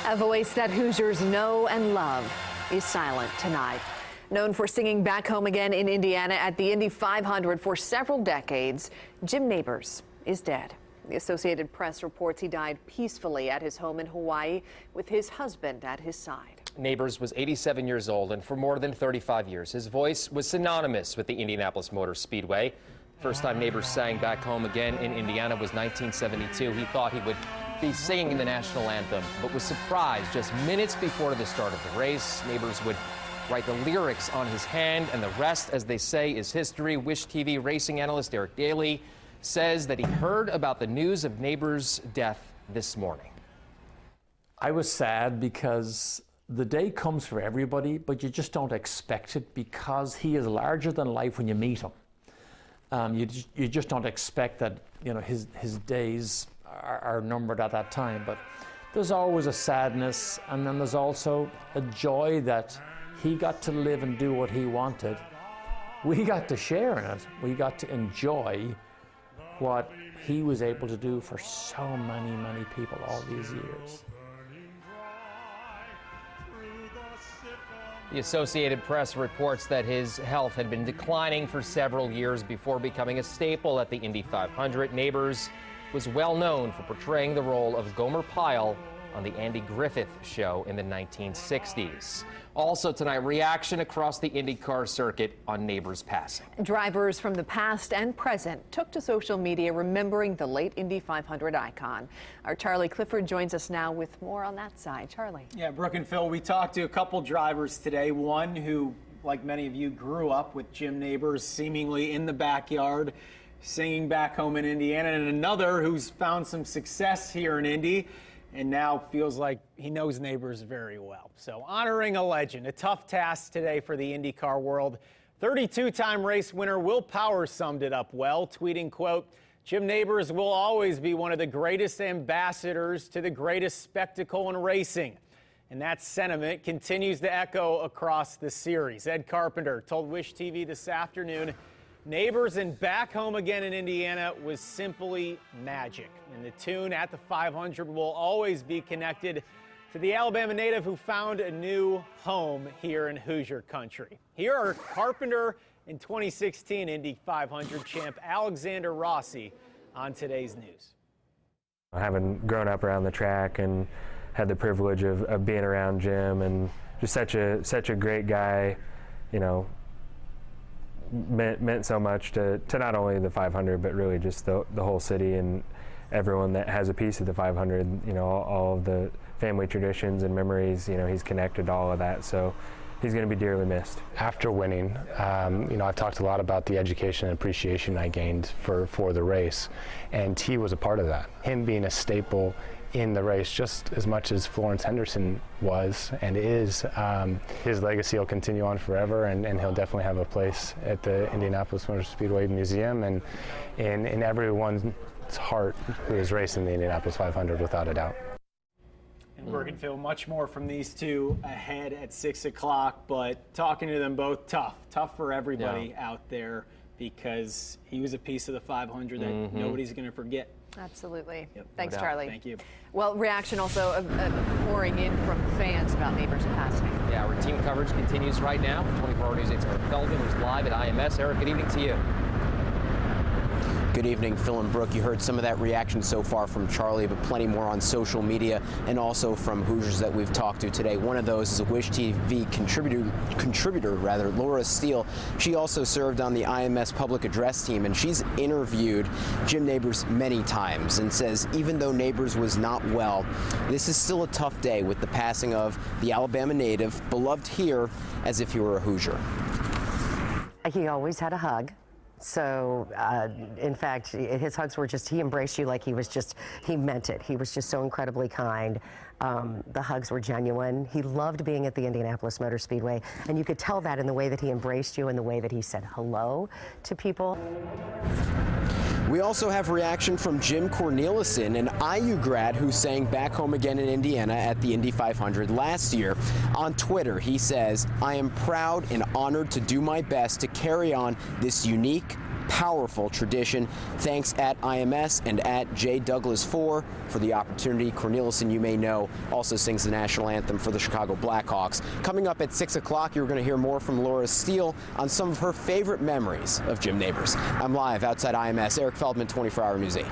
A voice that Hoosiers know and love is silent tonight. Known for singing Back Home Again in Indiana at the Indy 500 for several decades, Jim Nabors is dead. The Associated Press reports he died peacefully at his home in Hawaii with his husband at his side. Nabors was 87 years old, and for more than 35 years, his voice was synonymous with the Indianapolis Motor Speedway. First time Nabors sang Back Home Again in Indiana was 1972. He thought he would be singing the national anthem, but was surprised just minutes before the start of the race. Nabors would write the lyrics on his hand, and the rest, as they say, is history. Wish TV racing analyst Eric Daly says that he heard about the news of Nabors' death this morning. I was sad because the day comes for everybody, but you just don't expect it because he is larger than life when you meet him. You just don't expect that, you know, his days are numbered at that time. But there's always a sadness, and then there's also a joy that he got to live and do what he wanted. We got to share in it. We got to enjoy what he was able to do for so many, many people all these years. The Associated Press reports that his health had been declining for several years before becoming a staple at the Indy 500. Nabors was well known for portraying the role of Gomer Pyle on the Andy Griffith Show in the 1960s. Also tonight, reaction across the IndyCar circuit on Nabors' passing. Drivers from the past and present took to social media remembering the late Indy 500 icon. Our Charlie Clifford joins us now with more on that side. Charlie. Yeah, Brooke and Phil, we talked to a couple drivers today. One who, like many of you, grew up with Jim Nabors seemingly in the backyard, singing Back Home in Indiana, and another who's found some success here in Indy and now feels like he knows Nabors very well. So honoring a legend, a tough task today for the IndyCar world. 32-time race winner Will Power summed it up well, tweeting, quote, "Jim Nabors will always be one of the greatest ambassadors to the greatest spectacle in racing." And that sentiment continues to echo across the series. Ed Carpenter told Wish TV this afternoon, Nabors and Back Home Again in Indiana was simply magic. And the tune at the 500 will always be connected to the Alabama native who found a new home here in Hoosier country. Here are Carpenter and 2016 Indy 500 champ Alexander Rossi on today's news. Having grown up around the track and had the privilege of being around Jim, and just such a great guy, you know, meant so much to not only the 500 but really just the whole city and everyone that has a piece of the 500. You know, all of the family traditions and memories, you know, he's connected to all of that, so he's going to be dearly missed. After winning, you know, I've talked a lot about the education and appreciation I gained for the race, and he was a part of that. Him being a staple in the race just as much as Florence Henderson was and is. His legacy will continue on forever, and he'll definitely have a place at the Indianapolis Motor Speedway Museum and in everyone's heart who is racing the Indianapolis 500 without a doubt. And we're going to feel much more from these two ahead at 6 o'clock, but talking to them both, tough for everybody out there, because he was a piece of the 500 that nobody's going to forget. Absolutely. Yep. Thanks, No Charlie. Thank you. Well, reaction also pouring in from fans about Nabors' passing. Yeah, our team coverage continues right now. 24-hour News 8's Eric Feldman, who's live at IMS. Eric, good evening to you. Good evening, Phil and Brooke. You heard some of that reaction so far from Charlie, but plenty more on social media and also from Hoosiers that we've talked to today. One of those is a Wish TV contributor, Laura Steele. She also served on the IMS public address team, and she's interviewed Jim Nabors many times and says even though Nabors was not well, this is still a tough day with the passing of the Alabama native, beloved here as if he were a Hoosier. He always had a hug. So, in fact, his hugs were just, he embraced you like he meant it. He was just so incredibly kind. The hugs were genuine. He loved being at the Indianapolis Motor Speedway, and you could tell that in the way that he embraced you and the way that he said hello to people. We also have reaction from Jim Cornelison, an IU grad who sang Back Home Again in Indiana at the Indy 500 last year. On Twitter, he says, "I am proud and honored to do my best to carry on this unique, powerful tradition. Thanks at IMS and at JDouglas4 for the opportunity. Cornelison, you may know, also sings the national anthem for the Chicago Blackhawks. Coming up at 6 o'clock, you're going to hear more from Laura Steele on some of her favorite memories of Jim Nabors. I'm live outside IMS. Eric Feldman, 24 Hour News 8.